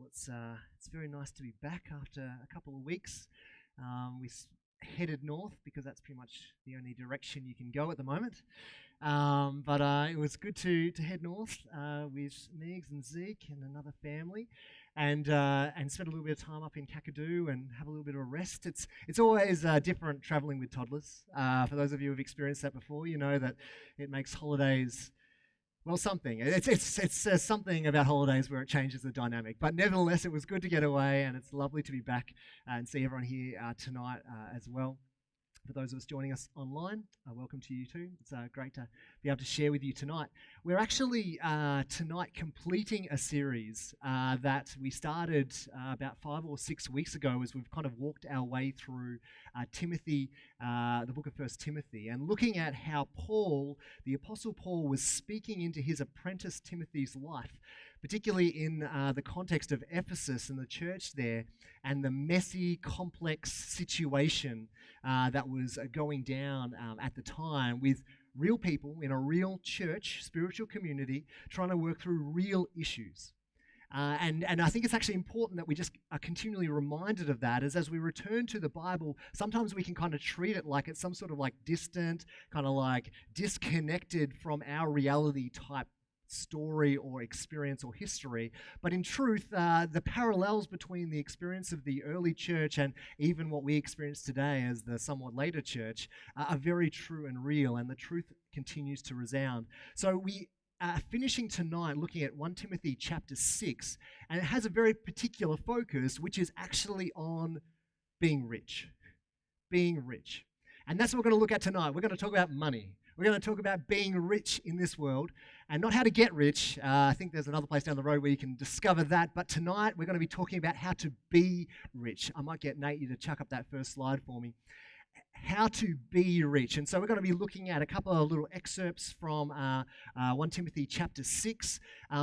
It's very nice to be back after a couple of weeks. We headed north because that's pretty much the only direction you can go at the moment. But it was good to head north with Megs and Zeke and another family, and spend a little bit of time up in Kakadu and have a little bit of a rest. It's always different traveling with toddlers. For those of you who've experienced that before, you know that it makes holidays. Well, something. It's something about holidays where it changes the dynamic. But nevertheless, it was good to get away, and it's lovely to be back and see everyone here tonight as well. For those of us joining us online, welcome to you too. It's great to be able to share with you tonight. We're actually tonight completing a series that we started about 5 or 6 weeks ago as we've kind of walked our way through Timothy, the book of 1 Timothy, and looking at how Paul, the Apostle Paul, was speaking into his apprentice Timothy's life, particularly in the context of Ephesus and the church there, and the messy, complex situation that was going down at the time with real people in a real church, spiritual community, trying to work through real issues. And I think it's actually important that we just are continually reminded of that as we return to the Bible. Sometimes we can kind of treat it like it's some sort of like distant, kind of like disconnected from our reality type story or experience or history. But in truth, the parallels between the experience of the early church and even what we experience today as the somewhat later church are very true and real, and the truth continues to resound. So we are finishing tonight looking at 1 Timothy chapter 6, and it has a very particular focus, which is actually on being rich. Being rich. And that's what we're going to look at tonight. We're going to talk about money. We're going to talk about being rich in this world and not how to get rich. I think there's another place down the road where you can discover that. But tonight we're going to be talking about how to be rich. I might get Nate you to chuck up that first slide for me. How to be rich. And so we're going to be looking at a couple of little excerpts from 1 Timothy chapter 6.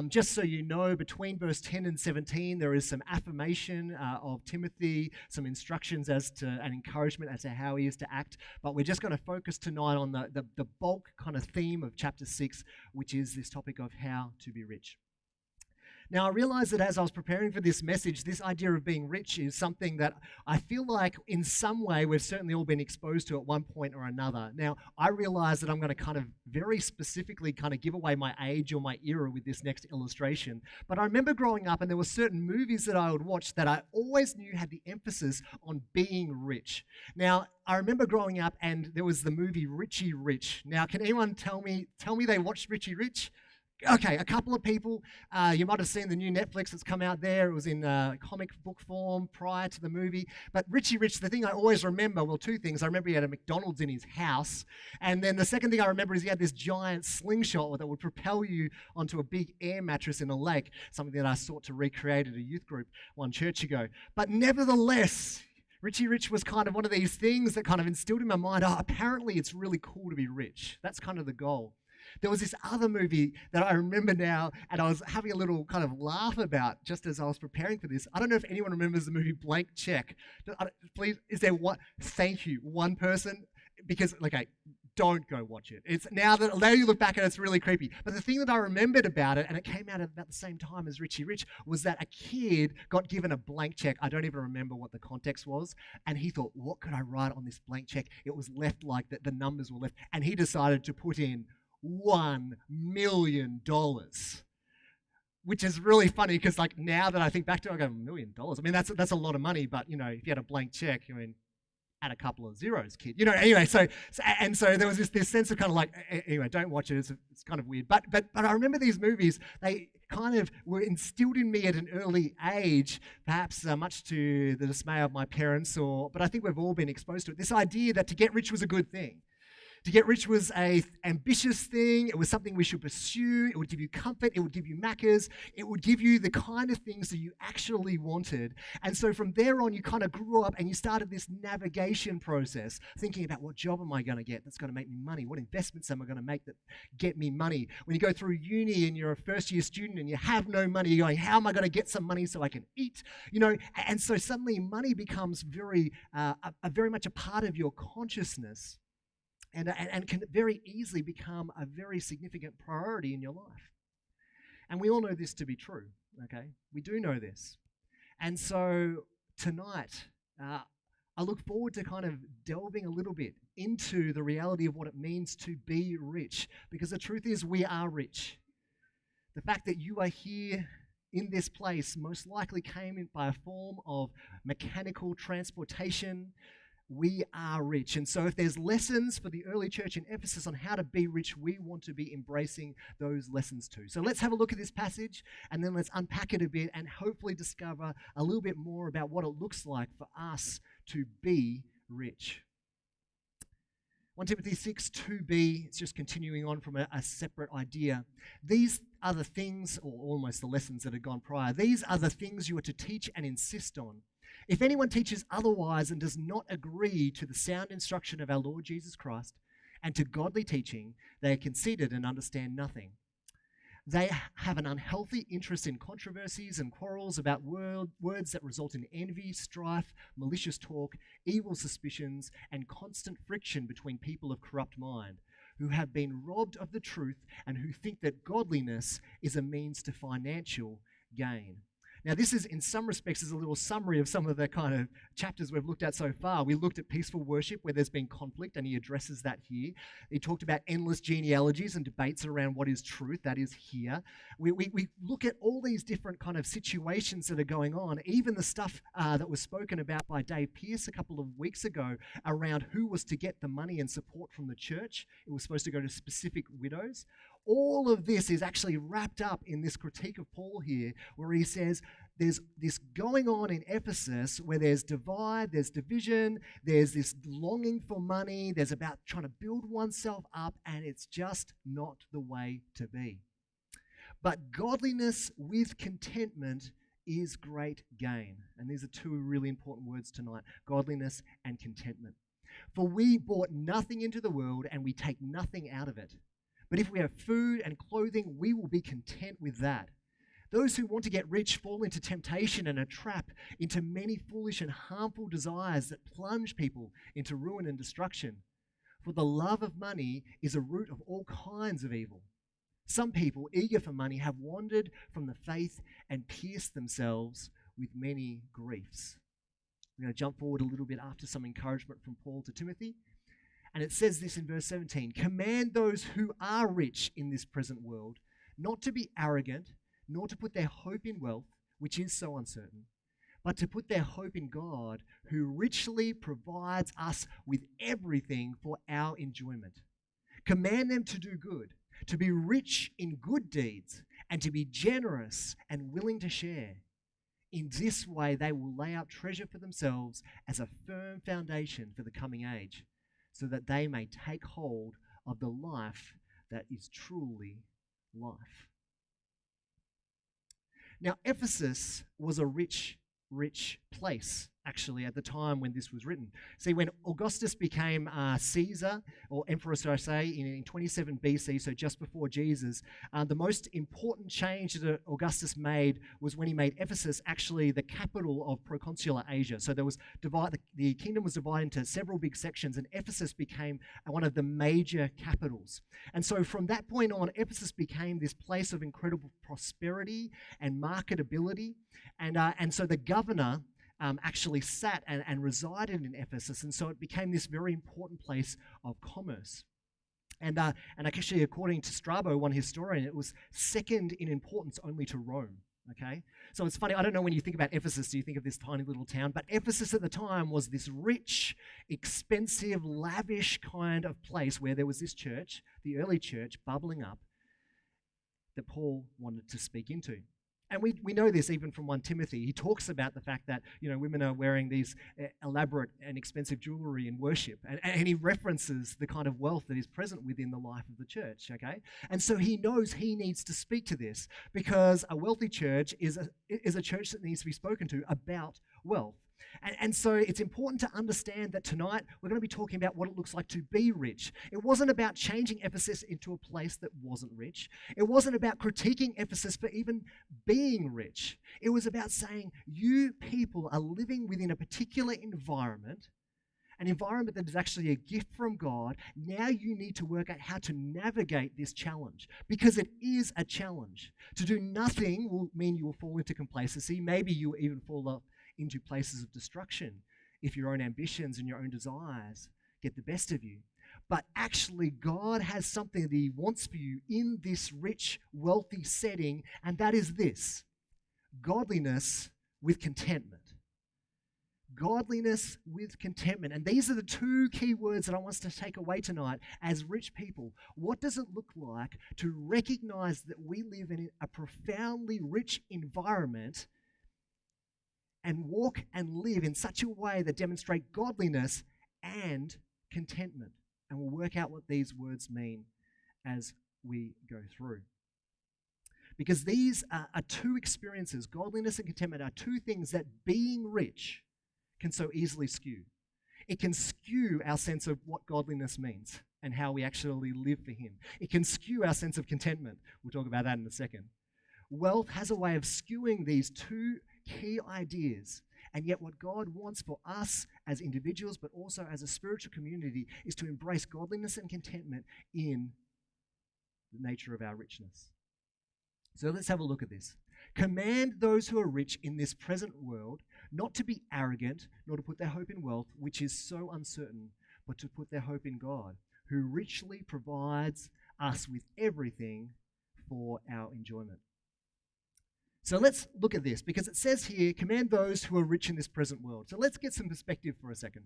Just so you know, between verse 10 and 17, there is some affirmation of Timothy, some instructions as to, and encouragement as to how he is to act. But we're just going to focus tonight on the bulk kind of theme of chapter 6, which is this topic of how to be rich. Now, I realized that as I was preparing for this message, this idea of being rich is something that I feel like in some way we've certainly all been exposed to at one point or another. Now, I realize that I'm going to kind of very specifically kind of give away my age or my era with this next illustration. But I remember growing up and there were certain movies that I would watch that I always knew had the emphasis on being rich. Now, I remember growing up and there was the movie Richie Rich. Now, can anyone tell me they watched Richie Rich? Okay, a couple of people. You might have seen the new Netflix that's come out there. It was in comic book form prior to the movie. But Richie Rich, the thing I always remember, well, two things. I remember he had a McDonald's in his house. And then the second thing I remember is he had this giant slingshot that would propel you onto a big air mattress in a lake, something that I sought to recreate at a youth group one church ago. But nevertheless, Richie Rich was kind of one of these things that kind of instilled in my mind, apparently it's really cool to be rich. That's kind of the goal. There was this other movie that I remember now, and I was having a little kind of laugh about just as I was preparing for this. I don't know if anyone remembers the movie Blank Check. Please, is there one? Thank you, one person. Because, okay, don't go watch it. It's now you look back at it, it's really creepy. But the thing that I remembered about it, and it came out at about the same time as Richie Rich, was that a kid got given a blank check. I don't even remember what the context was. And he thought, what could I write on this blank check? It was left like that, the numbers were left. And he decided to put in $1 million, which is really funny because like now that I think back to it, I go, $1 million. I mean, that's a lot of money, but you know, if you had a blank check, I mean, add a couple of zeros, kid. You know, anyway, so there was this sense of kind of like, anyway, don't watch it. It's kind of weird. But I remember these movies, they kind of were instilled in me at an early age, perhaps much to the dismay of my parents, but I think we've all been exposed to it. This idea that to get rich was a good thing. To get rich was an ambitious thing. It was something we should pursue. It would give you comfort. It would give you macas. It would give you the kind of things that you actually wanted. And so from there on, you kind of grew up and you started this navigation process, thinking about what job am I going to get that's going to make me money? What investments am I going to make that get me money? When you go through uni and you're a first-year student and you have no money, you're going, how am I going to get some money so I can eat? You know, and so suddenly money becomes very much a part of your consciousness. And can very easily become a very significant priority in your life. And we all know this to be true, okay? We do know this. And so tonight, I look forward to kind of delving a little bit into the reality of what it means to be rich, because the truth is we are rich. The fact that you are here in this place most likely came in by a form of mechanical transportation. We are rich. And so if there's lessons for the early church in Ephesus on how to be rich, we want to be embracing those lessons too. So let's have a look at this passage, and then let's unpack it a bit and hopefully discover a little bit more about what it looks like for us to be rich. 1 Timothy 6, 2b, it's just continuing on from a separate idea. These are the things, or almost the lessons that had gone prior, these are the things you are to teach and insist on. If anyone teaches otherwise and does not agree to the sound instruction of our Lord Jesus Christ and to godly teaching, they are conceited and understand nothing. They have an unhealthy interest in controversies and quarrels about words that result in envy, strife, malicious talk, evil suspicions, and constant friction between people of corrupt mind, who have been robbed of the truth and who think that godliness is a means to financial gain. Now, this is, in some respects, is a little summary of some of the kind of chapters we've looked at so far. We looked at peaceful worship, where there's been conflict, and he addresses that here. He talked about endless genealogies and debates around what is truth. That is here. We look at all these different kind of situations that are going on, even the stuff that was spoken about by Dave Pierce a couple of weeks ago around who was to get the money and support from the church. It was supposed to go to specific widows. All of this is actually wrapped up in this critique of Paul here, where he says there's this going on in Ephesus where there's divide, there's division, there's this longing for money, there's about trying to build oneself up, and it's just not the way to be. But godliness with contentment is great gain. And these are two really important words tonight, godliness and contentment. For we brought nothing into the world, and we take nothing out of it. But if we have food and clothing, we will be content with that. Those who want to get rich fall into temptation and a trap, into many foolish and harmful desires that plunge people into ruin and destruction. For the love of money is a root of all kinds of evil. Some people, eager for money, have wandered from the faith and pierced themselves with many griefs. We're going to jump forward a little bit after some encouragement from Paul to Timothy. And it says this in verse 17, command those who are rich in this present world not to be arrogant, nor to put their hope in wealth, which is so uncertain, but to put their hope in God, who richly provides us with everything for our enjoyment. Command them to do good, to be rich in good deeds, and to be generous and willing to share. In this way they will lay up treasure for themselves as a firm foundation for the coming age, so that they may take hold of the life that is truly life. Now, Ephesus was a rich place, actually, at the time when this was written. See, when Augustus became Caesar, or emperor, so I say, in 27 BC, so just before Jesus, the most important change that Augustus made was when he made Ephesus actually the capital of proconsular Asia. So there was the kingdom was divided into several big sections, and Ephesus became one of the major capitals. And so from that point on, Ephesus became this place of incredible prosperity and marketability. And so the governor actually sat and resided in Ephesus, and so it became this very important place of commerce. And actually, according to Strabo, one historian, it was second in importance only to Rome. Okay, so it's funny. I don't know, when you think about Ephesus, do you think of this tiny little town? But Ephesus at the time was this rich, expensive, lavish kind of place where there was this church, the early church, bubbling up that Paul wanted to speak into. And we know this even from 1 Timothy. He talks about the fact that, women are wearing these elaborate and expensive jewelry in worship. And he references the kind of wealth that is present within the life of the church, okay? And so he knows he needs to speak to this, because a wealthy church is a church that needs to be spoken to about wealth. And so it's important to understand that tonight we're going to be talking about what it looks like to be rich. It wasn't about changing Ephesus into a place that wasn't rich. It wasn't about critiquing Ephesus for even being rich. It was about saying, you people are living within a particular environment, an environment that is actually a gift from God. Now you need to work out how to navigate this challenge, because it is a challenge. To do nothing will mean you will fall into complacency. Maybe you will even fall up into places of destruction if your own ambitions and your own desires get the best of you. But actually, God has something that He wants for you in this rich, wealthy setting, and that is this: godliness with contentment. Godliness with contentment. And these are the two key words that I want us to take away tonight as rich people. What does it look like to recognize that we live in a profoundly rich environment and walk and live in such a way that demonstrate godliness and contentment? And we'll work out what these words mean as we go through. Because these are two experiences, godliness and contentment are two things that being rich can so easily skew. It can skew our sense of what godliness means and how we actually live for Him. It can skew our sense of contentment. We'll talk about that in a second. Wealth has a way of skewing these two key ideas. And yet what God wants for us as individuals, but also as a spiritual community, is to embrace godliness and contentment in the nature of our richness. So let's have a look at this. Command those who are rich in this present world not to be arrogant, nor to put their hope in wealth, which is so uncertain, but to put their hope in God, who richly provides us with everything for our enjoyment. So let's look at this, because it says here, command those who are rich in this present world. So let's get some perspective for a second.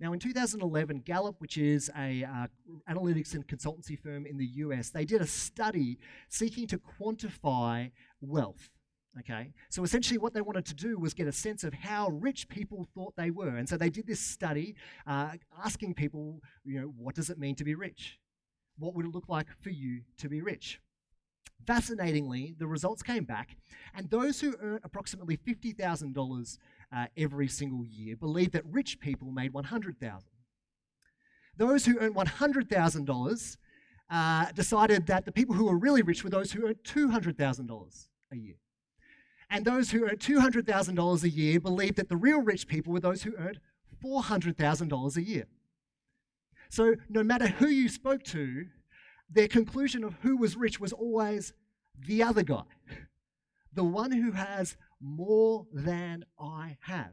Now, in 2011, Gallup, which is a analytics and consultancy firm in the US, they did a study seeking to quantify wealth. Okay, so essentially what they wanted to do was get a sense of how rich people thought they were. And so they did this study asking people, what does it mean to be rich? What would it look like for you to be rich? Fascinatingly, the results came back, and those who earn approximately $50,000 every single year believe that rich people made $100,000. Those who earned $100,000 decided that the people who were really rich were those who earned $200,000 a year. And those who earned $200,000 a year believed that the real rich people were those who earned $400,000 a year. So no matter who you spoke to, their conclusion of who was rich was always the other guy, the one who has more than I have.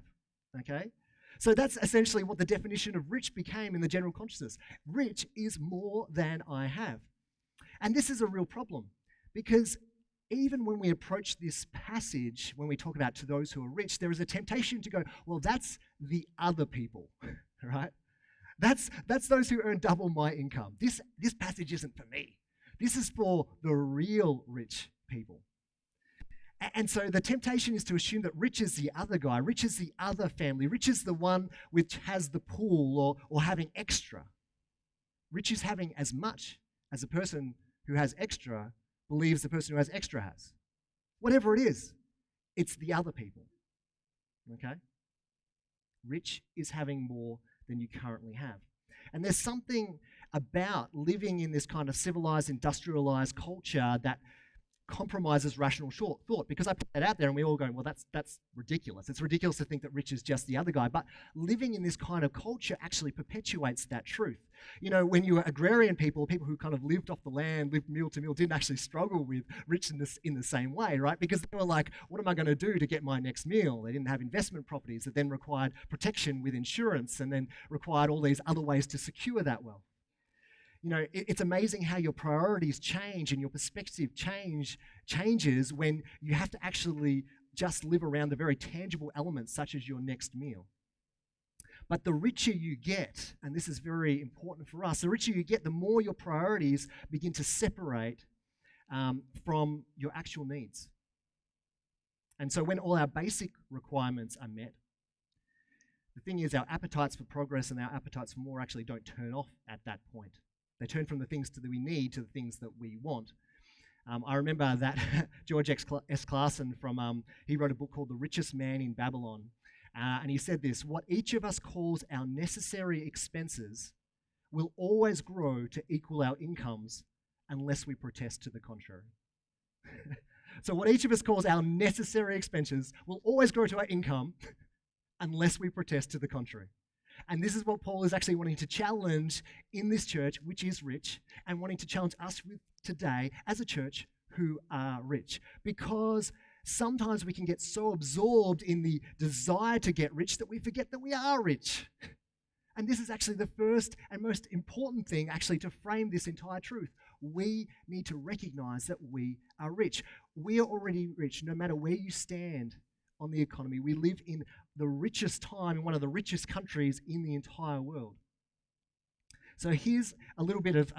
Okay? So that's essentially what the definition of rich became in the general consciousness. Rich is more than I have. And this is a real problem, because even when we approach this passage, when we talk about to those who are rich, there is a temptation to go, well, that's the other people, right? That's those who earn double my income. This passage isn't for me. This is for the real rich people. And so the temptation is to assume that rich is the other guy, rich is the other family, rich is the one which has the pool or having extra. Rich is having as much as a person who has extra believes the person who has extra has. Whatever it is, it's the other people. Okay? Rich is having more than you currently have. And there's something about living in this kind of civilized, industrialized culture that compromises rational thought, because I put that out there and we all go, well, that's ridiculous. It's ridiculous to think that rich is just the other guy. But living in this kind of culture actually perpetuates that truth. When you were agrarian people who kind of lived off the land, lived meal to meal, didn't actually struggle with richness in the same way, right? Because they were like, what am I going to do to get my next meal? They didn't have investment properties that then required protection with insurance and then required all these other ways to secure that wealth. It's amazing how your priorities change and your perspective changes when you have to actually just live around the very tangible elements such as your next meal. But the richer you get, and this is very important for us, the richer you get, the more your priorities begin to separate from your actual needs. And so when all our basic requirements are met, the thing is our appetites for progress and our appetites for more actually don't turn off at that point. They turn from the things that we need to the things that we want. I remember that George S. Clason he wrote a book called The Richest Man in Babylon. And he said this: what each of us calls our necessary expenses will always grow to equal our incomes unless we protest to the contrary. So what each of us calls our necessary expenses will always grow to our income unless we protest to the contrary. And this is what Paul is actually wanting to challenge in this church, which is rich, and wanting to challenge us with today as a church who are rich. Because sometimes we can get so absorbed in the desire to get rich that we forget that we are rich. And this is actually the first and most important thing actually to frame this entire truth. We need to recognize that we are rich. We are already rich no matter where you stand on the economy. We live in the richest time in one of the richest countries in the entire world. So here's a little bit of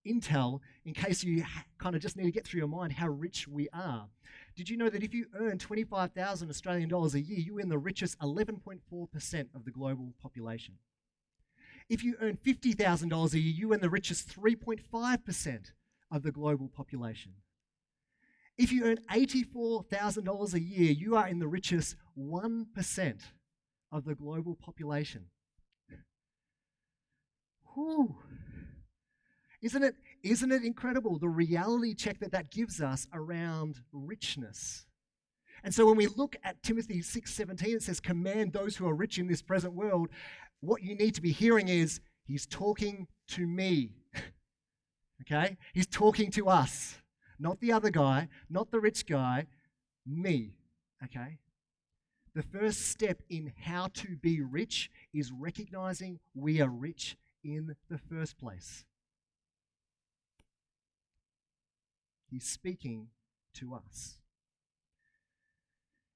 intel in case you kind of just need to get through your mind how rich we are. Did you know that if you earn 25,000 Australian dollars a year, you earn the richest 11.4% of the global population? If you earn $50,000 a year, you earn the richest 3.5% of the global population. If you earn $84,000 a year, you are in the richest 1% of the global population. Whew. Isn't it incredible, the reality check that gives us around richness? And so when we look at Timothy 6:17, it says, command those who are rich in this present world. What you need to be hearing is, he's talking to me, okay? He's talking to us, not the other guy, not the rich guy, me, okay? The first step in how to be rich is recognizing we are rich in the first place. He's speaking to us.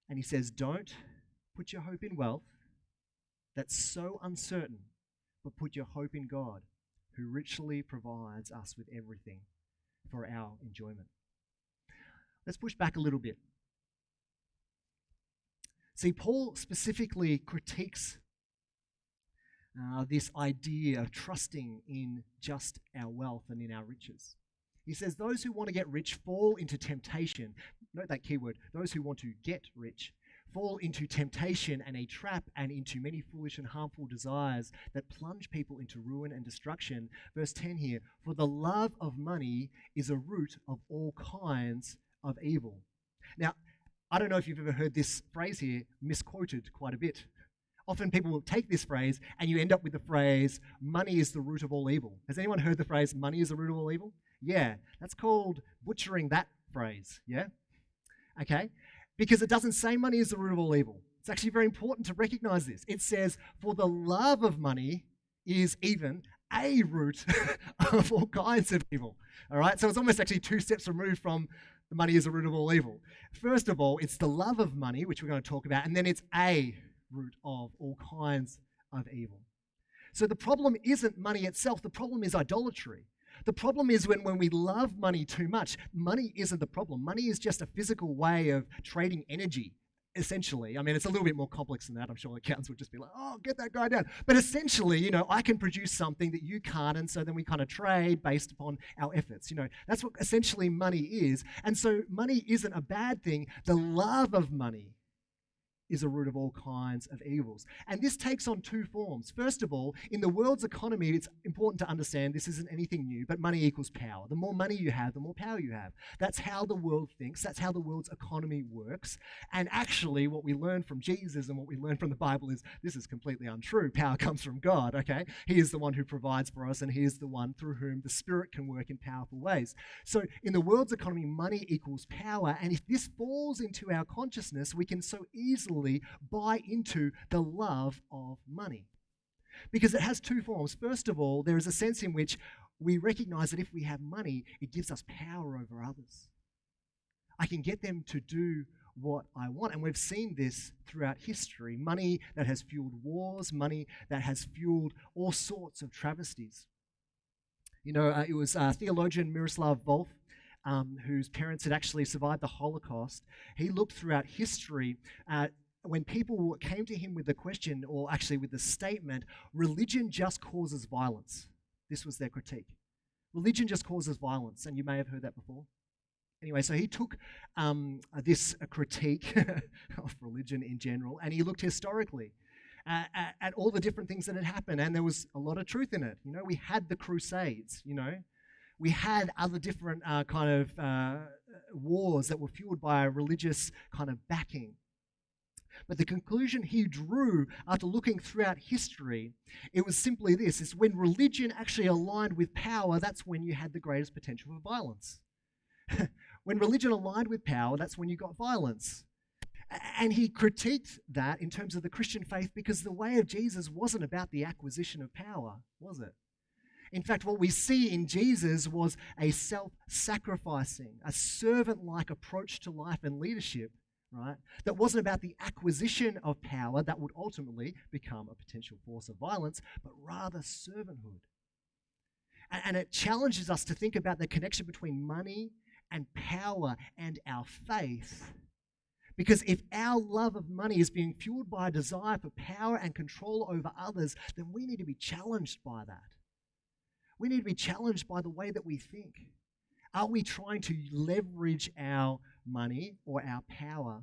And he says, don't put your hope in wealth that's so uncertain, but put your hope in God, who richly provides us with everything for our enjoyment. Let's push back a little bit. See, Paul specifically critiques this idea of trusting in just our wealth and in our riches. He says those who want to get rich fall into temptation. Note that key word, those who want to get rich fall into temptation and a trap and into many foolish and harmful desires that plunge people into ruin and destruction. Verse 10 here, for the love of money is a root of all kinds of evil. Now, I don't know if you've ever heard this phrase here misquoted quite a bit. Often people will take this phrase and you end up with the phrase, money is the root of all evil. Has anyone heard the phrase, money is the root of all evil? Yeah, that's called butchering that phrase, yeah? Okay, because it doesn't say money is the root of all evil. It's actually very important to recognize this. It says, for the love of money is even a root of all kinds of evil. All right, so it's almost actually two steps removed from the money is the root of all evil. First of all, it's the love of money, which we're going to talk about, and then it's a root of all kinds of evil. So the problem isn't money itself, the problem is idolatry. The problem is when we love money too much. Money isn't the problem. Money is just a physical way of trading energy, essentially. I mean, it's a little bit more complex than that. I'm sure accountants would just be like, oh, get that guy down. But essentially, I can produce something that you can't, and so then we kind of trade based upon our efforts. That's what essentially money is. And so money isn't a bad thing. The love of money is a root of all kinds of evils. And this takes on two forms. First of all, in the world's economy, it's important to understand this isn't anything new, but money equals power. The more money you have, the more power you have. That's how the world thinks. That's how the world's economy works. And actually, what we learn from Jesus and what we learn from the Bible is this is completely untrue. Power comes from God, okay? He is the one who provides for us, and he is the one through whom the Spirit can work in powerful ways. So in the world's economy, money equals power. And if this falls into our consciousness, we can so easily buy into the love of money. Because it has two forms. First of all, there is a sense in which we recognize that if we have money, it gives us power over others. I can get them to do what I want. And we've seen this throughout history. Money that has fueled wars, money that has fueled all sorts of travesties. It was theologian Miroslav Volf, whose parents had actually survived the Holocaust. He looked throughout history at when people came to him with the question, or actually with the statement, religion just causes violence. This was their critique. Religion just causes violence, and you may have heard that before. Anyway, so he took this critique of religion in general, and he looked historically at all the different things that had happened, and there was a lot of truth in it. We had the Crusades, we had other different wars that were fueled by a religious kind of backing. But the conclusion he drew after looking throughout history, it was simply this: is when religion actually aligned with power, that's when you had the greatest potential for violence. When religion aligned with power, that's when you got violence. And he critiqued that in terms of the Christian faith because the way of Jesus wasn't about the acquisition of power, was it? In fact, what we see in Jesus was a self-sacrificing, a servant-like approach to life and leadership, right? That wasn't about the acquisition of power that would ultimately become a potential force of violence, but rather servanthood. And it challenges us to think about the connection between money and power and our faith. Because if our love of money is being fueled by a desire for power and control over others, then we need to be challenged by that. We need to be challenged by the way that we think. Are we trying to leverage our money or our power?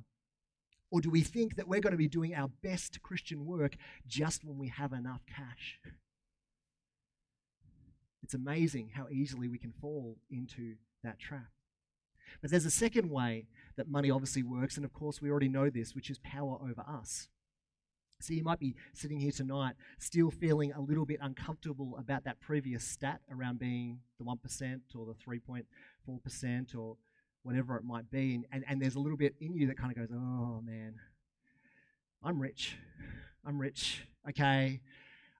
Or do we think that we're going to be doing our best Christian work just when we have enough cash? It's amazing how easily we can fall into that trap. But there's a second way that money obviously works, and of course we already know this, which is power over us. So you might be sitting here tonight still feeling a little bit uncomfortable about that previous stat around being the 1% or the 3.4% or whatever it might be. And there's a little bit in you that kind of goes, oh man, I'm rich. Okay,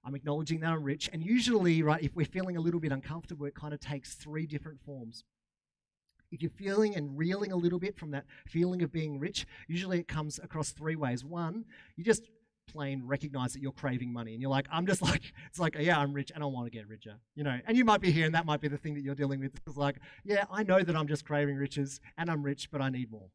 I'm acknowledging that I'm rich. And usually, right, if we're feeling a little bit uncomfortable, it kind of takes three different forms. If you're feeling and reeling a little bit from that feeling of being rich, usually it comes across three ways. One, you just plain recognize that you're craving money and you're like, it's like, yeah, I'm rich and I want to get richer, and you might be here and that might be the thing that you're dealing with. It's like, yeah, I know that I'm just craving riches and I'm rich, but I need more.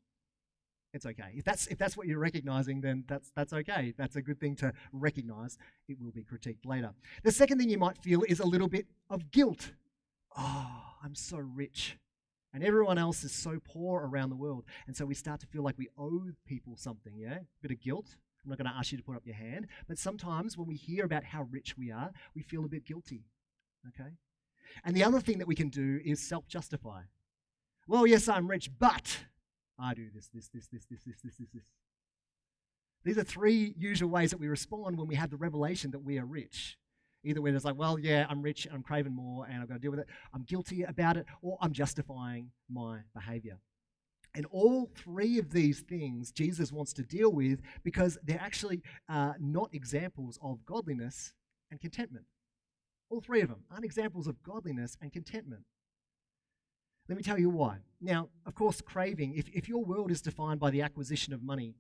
It's okay. If that's what you're recognizing, then that's okay. That's a good thing to recognize. It will be critiqued later. The second thing you might feel is a little bit of guilt. Oh, I'm so rich. And everyone else is so poor around the world. And so we start to feel like we owe people something, yeah? A bit of guilt. I'm not going to ask you to put up your hand. But sometimes when we hear about how rich we are, we feel a bit guilty, okay? And the other thing that we can do is self-justify. Well, yes, I'm rich, but I do this. These are three usual ways that we respond when we have the revelation that we are rich. Either way, it's like, well, yeah, I'm rich, I'm craving more, and I've got to deal with it. I'm guilty about it, or I'm justifying my behavior. And all three of these things Jesus wants to deal with because they're actually not examples of godliness and contentment. All three of them aren't examples of godliness and contentment. Let me tell you why. Now, of course, craving, if your world is defined by the acquisition of money,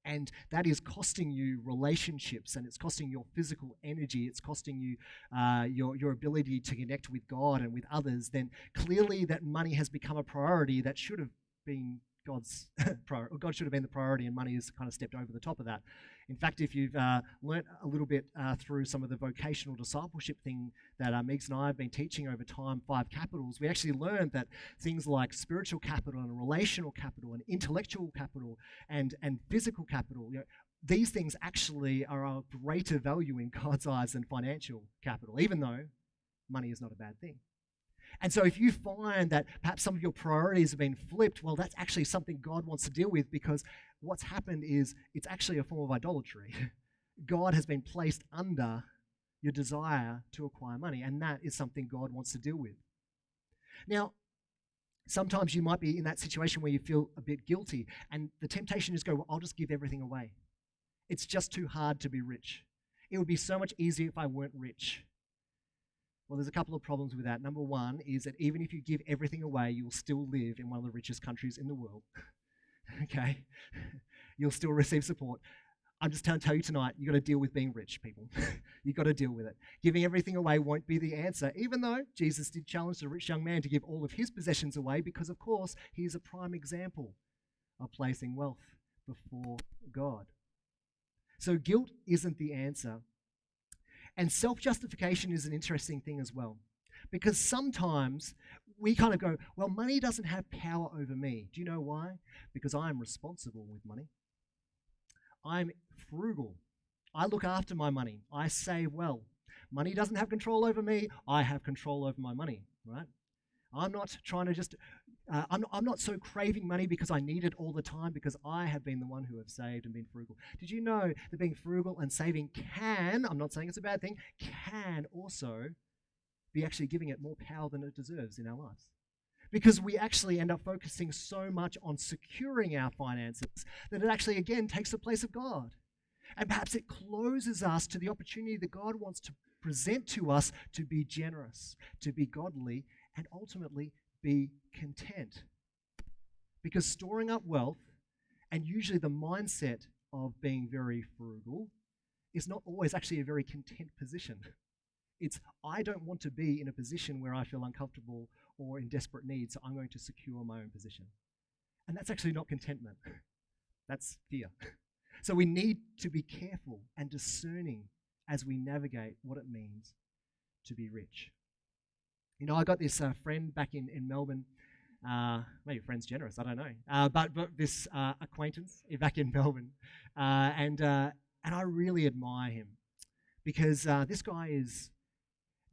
and that is costing you relationships, and it's costing your physical energy, it's costing you your ability to connect with God and with others, then clearly that money has become a priority that should have been God's priority. God should have been the priority, and money has kind of stepped over the top of that. In fact, if you've learnt a little bit through some of the vocational discipleship thing that Megs and I have been teaching over time, 5 capitals, we actually learned that things like spiritual capital and relational capital and intellectual capital and physical capital, these things actually are of greater value in God's eyes than financial capital, even though money is not a bad thing. And so if you find that perhaps some of your priorities have been flipped, well, that's actually something God wants to deal with, because what's happened is it's actually a form of idolatry. God has been placed under your desire to acquire money, and that is something God wants to deal with. Now, sometimes you might be in that situation where you feel a bit guilty, and the temptation is well, I'll just give everything away. It's just too hard to be rich. It would be so much easier if I weren't rich. Well, there's a couple of problems with that. Number one is that even if you give everything away, you'll still live in one of the richest countries in the world. Okay? You'll still receive support. I'm just trying to tell you tonight, you've got to deal with being rich, people. You've got to deal with it. Giving everything away won't be the answer, even though Jesus did challenge the rich young man to give all of his possessions away, because, of course, he is a prime example of placing wealth before God. So guilt isn't the answer. And self-justification is an interesting thing as well, because sometimes we kind of go, well, money doesn't have power over me. Do you know why? Because I'm responsible with money. I'm frugal. I look after my money. I save well. Money doesn't have control over me. I have control over my money, right? I'm not trying to just I'm not so craving money because I need it all the time because I have been the one who have saved and been frugal. Did you know that being frugal and saving can, I'm not saying it's a bad thing, can also be actually giving it more power than it deserves in our lives? Because we actually end up focusing so much on securing our finances that it actually, again, takes the place of God. And perhaps it closes us to the opportunity that God wants to present to us to be generous, to be godly, and ultimately be content. Because storing up wealth, and usually the mindset of being very frugal, is not always actually a very content position. It's, I don't want to be in a position where I feel uncomfortable or in desperate need, so I'm going to secure my own position. And that's actually not contentment. That's fear. So we need to be careful and discerning as we navigate what it means to be rich. You know, I got this friend back in Melbourne. Maybe friend's generous, I don't know. But this acquaintance back in Melbourne. And I really admire him because this guy is,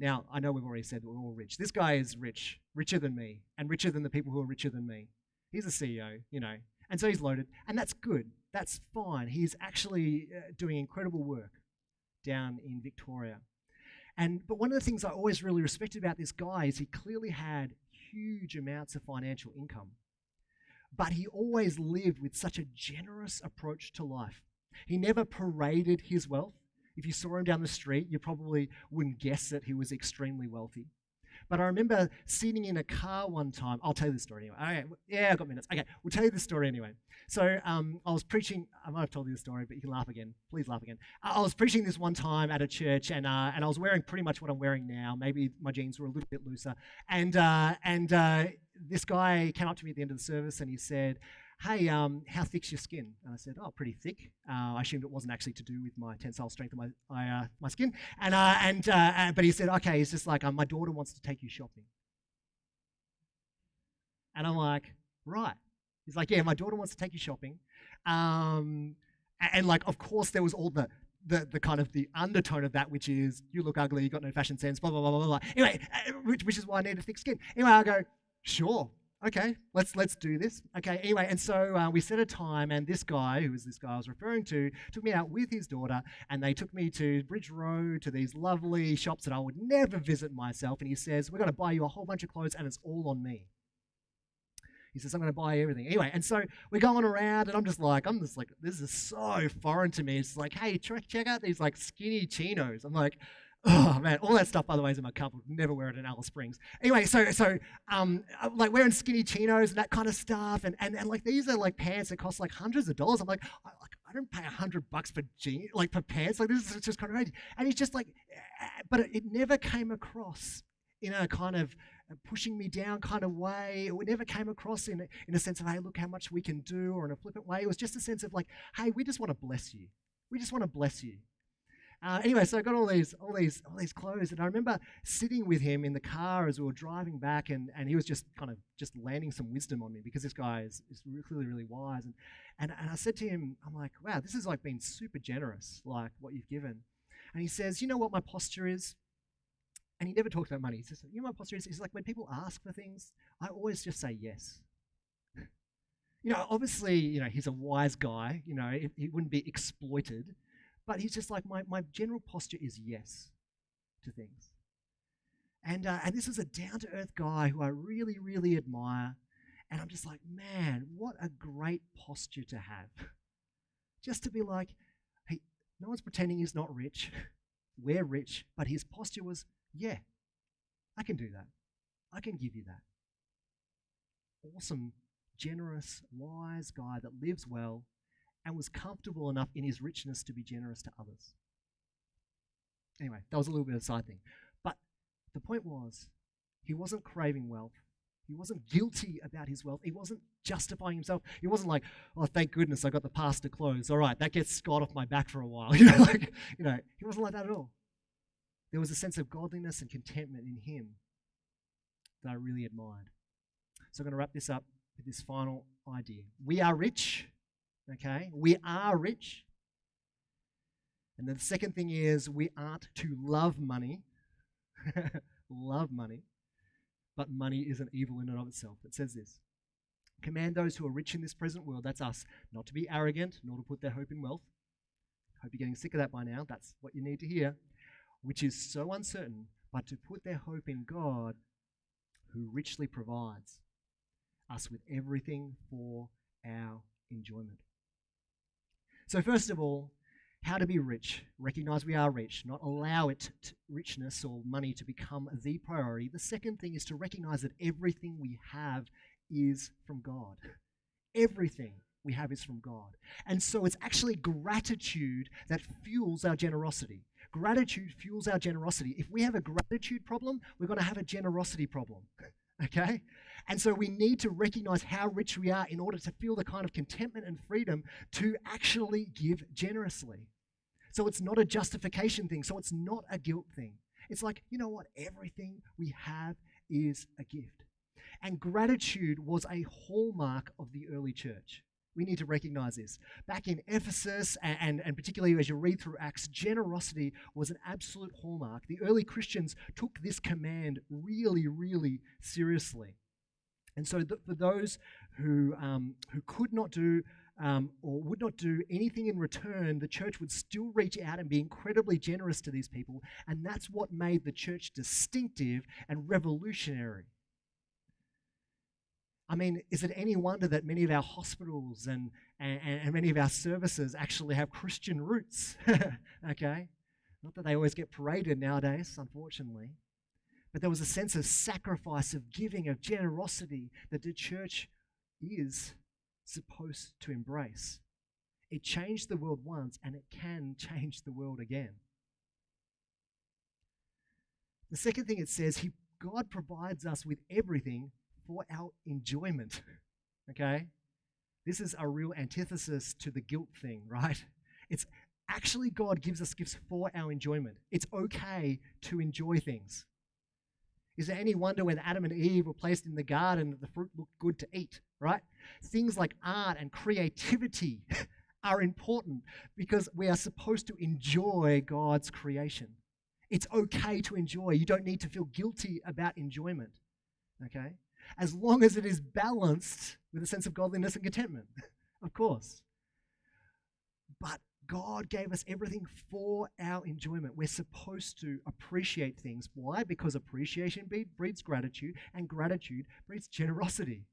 now I know we've already said that we're all rich. This guy is rich, richer than me, and richer than the people who are richer than me. He's a CEO, you know, and so he's loaded. And that's good. That's fine. He's actually doing incredible work down in Victoria. But one of the things I always really respected about this guy is he clearly had huge amounts of financial income. But he always lived with such a generous approach to life. He never paraded his wealth. If you saw him down the street, you probably wouldn't guess that he was extremely wealthy. But I remember sitting in a car one time. I'll tell you the story anyway. Okay, yeah, I've got minutes. Okay, we'll tell you the story anyway. So I was preaching. I might have told you the story, but you can laugh again. Please laugh again. I was preaching this one time at a church, and I was wearing pretty much what I'm wearing now. Maybe my jeans were a little bit looser. And this guy came up to me at the end of the service, and he said, "Hey, how thick's your skin?" And I said, "Oh, pretty thick." I assumed it wasn't actually to do with my tensile strength of my skin. But he said, "Okay." He's just like, "My daughter wants to take you shopping." And I'm like, "Right." He's like, "Yeah, my daughter wants to take you shopping." And like, of course, there was all the kind of the undertone of that, which is, you look ugly, you got no fashion sense, blah, blah, blah, blah, blah. Anyway, which is why I need a thick skin. Anyway, I go, "Sure. Okay, let's do this." Okay, anyway, and so we set a time, and this guy, who was this guy I was referring to, took me out with his daughter, and they took me to Bridge Road, to these lovely shops that I would never visit myself, and he says, "We're going to buy you a whole bunch of clothes, and it's all on me." He says, "I'm going to buy everything." Anyway, and so we're going around, and I'm just like, this is so foreign to me. It's like, "Hey, check out these like skinny chinos." I'm like, oh man, all that stuff, by the way, is in my cupboard. Never wear it in Alice Springs. Anyway, so I'm like wearing skinny chinos and that kind of stuff, and like these are like pants that cost like hundreds of dollars. I'm like, I don't pay $100 for jeans, like for pants. Like this is just kind of crazy. And he's just like, but it never came across in a kind of pushing me down kind of way. It never came across in a sense of, "Hey, look how much we can do," or in a flippant way. It was just a sense of like, "Hey, we just want to bless you. We just want to bless you." Anyway, so I got all these clothes, and I remember sitting with him in the car as we were driving back, and he was just kind of just landing some wisdom on me, because this guy is clearly really wise. And I said to him, I'm like, "Wow, this has like been super generous, like what you've given." And he says, "You know what my posture is?" And he never talks about money. He says, "You know what my posture is?" He's like, "When people ask for things, I always just say yes." You know, obviously, you know, he's a wise guy. You know, he wouldn't be exploited. But he's just like, my general posture is yes to things. And this is a down-to-earth guy who I really, really admire. And I'm just like, man, what a great posture to have. Just to be like, hey, no one's pretending he's not rich. We're rich. But his posture was, yeah, I can do that. I can give you that. Awesome, generous, wise guy that lives well and was comfortable enough in his richness to be generous to others. Anyway, that was a little bit of a side thing. But the point was, he wasn't craving wealth. He wasn't guilty about his wealth. He wasn't justifying himself. He wasn't like, "Oh, thank goodness I got the pastor clothes. All right, that gets Scott off my back for a while." He wasn't like that at all. There was a sense of godliness and contentment in him that I really admired. So I'm going to wrap this up with this final idea. We are rich. Okay, we are rich. And then the second thing is, we aren't to love money, love money, but money isn't evil in and of itself. It says this: Command those who are rich in this present world, that's us, not to be arrogant, nor to put their hope in wealth. Hope you're getting sick of that by now. That's what you need to hear. Which is so uncertain, but to put their hope in God, who richly provides us with everything for our enjoyment. So first of all, how to be rich. Recognize we are rich, not allow richness or money to become the priority. The second thing is to recognize that everything we have is from God. Everything we have is from God. And so it's actually gratitude that fuels our generosity. Gratitude fuels our generosity. If we have a gratitude problem, we're going to have a generosity problem. Okay? And so we need to recognize how rich we are in order to feel the kind of contentment and freedom to actually give generously. So it's not a justification thing. So it's not a guilt thing. It's like, you know what? Everything we have is a gift. And gratitude was a hallmark of the early church. We need to recognize this. Back in Ephesus, and particularly as you read through Acts, generosity was an absolute hallmark. The early Christians took this command really, really seriously. And so for those who could not do or would not do anything in return, the church would still reach out and be incredibly generous to these people. And that's what made the church distinctive and revolutionary. I mean, is it any wonder that many of our hospitals and many of our services actually have Christian roots? Okay? Not that they always get paraded nowadays, unfortunately. But there was a sense of sacrifice, of giving, of generosity that the church is supposed to embrace. It changed the world once, and it can change the world again. The second thing it says, God provides us with everything for our enjoyment, okay? This is a real antithesis to the guilt thing, right? It's actually God gives us gifts for our enjoyment. It's okay to enjoy things. Is there any wonder when Adam and Eve were placed in the garden that the fruit looked good to eat, right? Things like art and creativity are important because we are supposed to enjoy God's creation. It's okay to enjoy. You don't need to feel guilty about enjoyment, okay? As long as it is balanced with a sense of godliness and contentment, of course. But God gave us everything for our enjoyment. We're supposed to appreciate things. Why? Because appreciation breeds gratitude, and gratitude breeds generosity.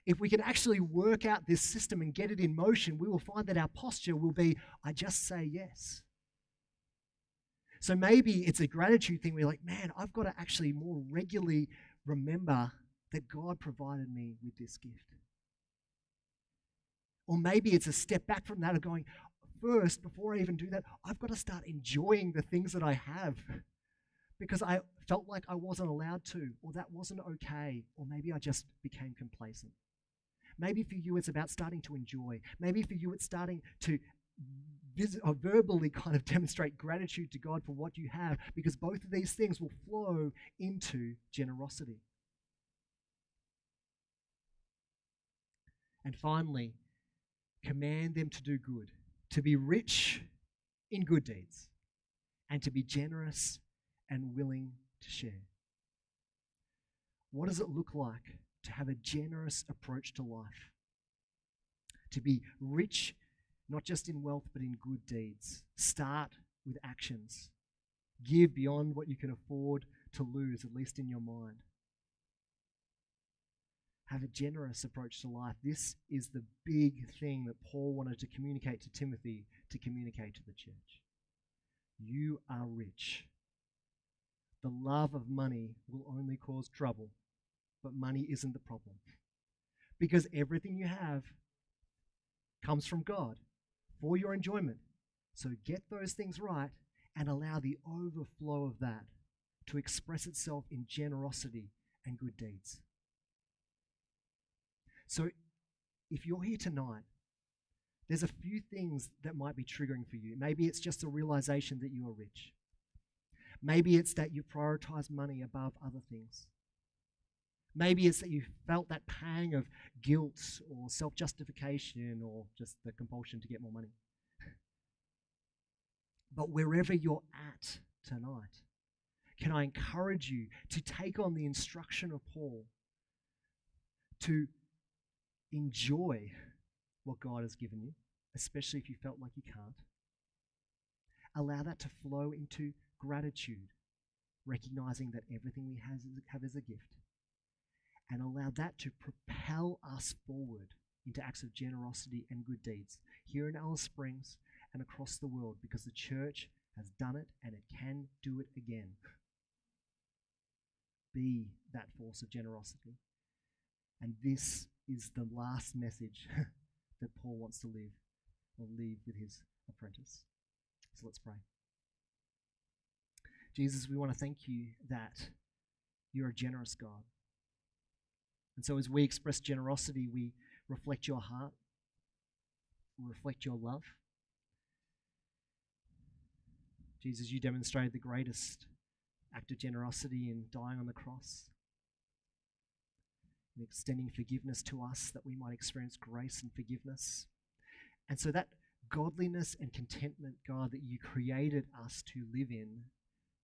If we can actually work out this system and get it in motion, we will find that our posture will be, I just say yes. So maybe it's a gratitude thing. We're like, man, I've got to actually more regularly remember that God provided me with this gift. Or maybe it's a step back from that of going, first, before I even do that, I've got to start enjoying the things that I have because I felt like I wasn't allowed to, or that wasn't okay, or maybe I just became complacent. Maybe for you, it's about starting to enjoy. Maybe for you, it's starting to verbally kind of demonstrate gratitude to God for what you have, because both of these things will flow into generosity. And finally, command them to do good, to be rich in good deeds, and to be generous and willing to share. What does it look like to have a generous approach to life? To be rich, not just in wealth, but in good deeds. Start with actions. Give beyond what you can afford to lose, at least in your mind. Have a generous approach to life. This is the big thing that Paul wanted to communicate to Timothy, to communicate to the church. You are rich. The love of money will only cause trouble, but money isn't the problem. Because everything you have comes from God for your enjoyment. So get those things right and allow the overflow of that to express itself in generosity and good deeds. So if you're here tonight, there's a few things that might be triggering for you. Maybe it's just a realization that you are rich. Maybe it's that you prioritize money above other things. Maybe it's that you felt that pang of guilt or self-justification or just the compulsion to get more money. But wherever you're at tonight, can I encourage you to take on the instruction of Paul to Enjoy what God has given you, especially if you felt like you can't. Allow that to flow into gratitude, recognizing that everything we have is a gift. And allow that to propel us forward into acts of generosity and good deeds here in Alice Springs and across the world, because the church has done it and it can do it again. Be that force of generosity. And this is the last message that Paul wants to leave with his apprentice. So let's pray. Jesus, we want to thank you that you're a generous God. And so as we express generosity, we reflect your heart, we reflect your love. Jesus, you demonstrated the greatest act of generosity in dying on the cross, in extending forgiveness to us that we might experience grace and forgiveness. And so that godliness and contentment, God, that you created us to live in,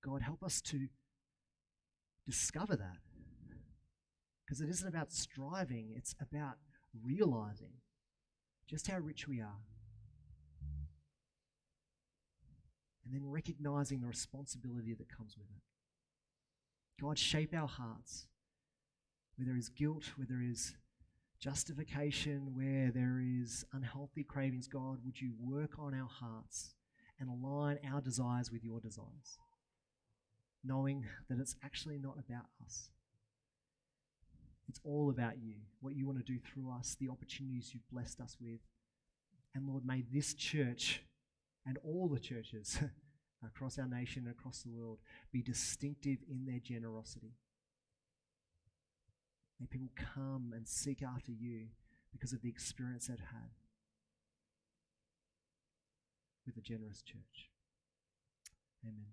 God, help us to discover that. Because it isn't about striving, it's about realizing just how rich we are. And then recognizing the responsibility that comes with it. God, shape our hearts. Where there is guilt, where there is justification, where there is unhealthy cravings, God, would you work on our hearts and align our desires with your desires, knowing that it's actually not about us. It's all about you, what you want to do through us, the opportunities you've blessed us with. And Lord, may this church and all the churches across our nation and across the world be distinctive in their generosity. May people come and seek after you because of the experience they've had with a generous church. Amen.